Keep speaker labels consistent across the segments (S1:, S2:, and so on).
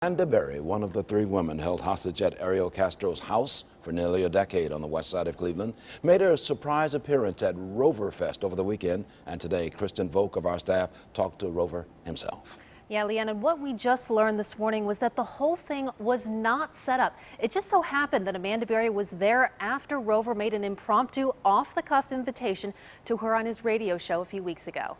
S1: Amanda Berry, one of the three women held hostage at Ariel Castro's house for nearly a decade on the west side of Cleveland, made her surprise appearance at Roverfest over the weekend. And today, Kristen Volk of our staff talked to Rover himself.
S2: Yeah, Leanne, and what we just learned this morning was that the whole thing was not set up. It just so happened that Amanda Berry was there after Rover made an impromptu, off-the-cuff invitation to her on his radio show a few weeks ago.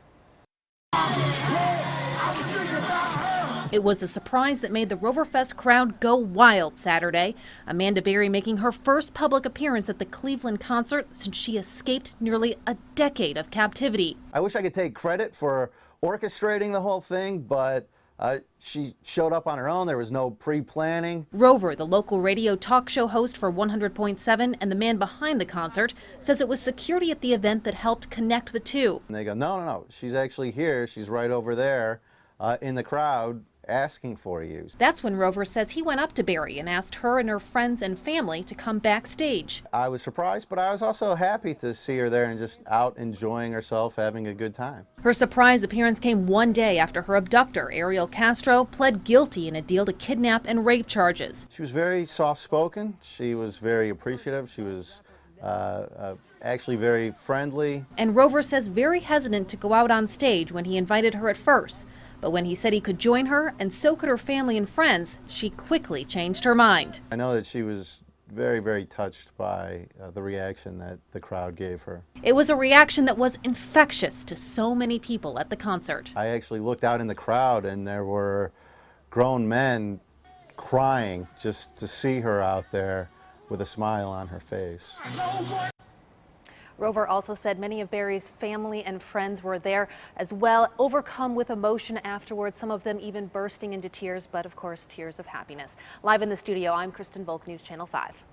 S2: It was a surprise that made the Roverfest crowd go wild Saturday. Amanda Berry making her first public appearance at the Cleveland concert since she escaped nearly a decade of captivity.
S3: I wish I could take credit for orchestrating the whole thing, but she showed up on her own. There was no pre-planning.
S2: Rover, the local radio talk show host for 100.7 and the man behind the concert, says it was security at the event that helped connect the two.
S3: And they go, no, she's actually here. She's right over there in the crowd asking for you.
S2: That's when Rover says he went up to Berry and asked her and her friends and family to come backstage.
S3: I was surprised, but I was also happy to see her there and just out enjoying herself, having a good time.
S2: Her surprise appearance came one day after her abductor, Ariel Castro, pled guilty in a deal to kidnap and rape charges.
S3: She was very soft-spoken. She was very appreciative. She was actually very friendly.
S2: And Rover says very hesitant to go out on stage when he invited her at first. But when he said he could join her, and so could her family and friends, she quickly changed her mind.
S3: I know that she was very, very touched by the reaction that the crowd gave her.
S2: It was a reaction that was infectious to so many people at the concert.
S3: I actually looked out in the crowd and there were grown men crying just to see her out there with a smile on her face.
S2: Rover also said many of Berry's family and friends were there as well, overcome with emotion afterwards, some of them even bursting into tears, but of course tears of happiness. Live in the studio, I'm Kristen Volk, News Channel 5.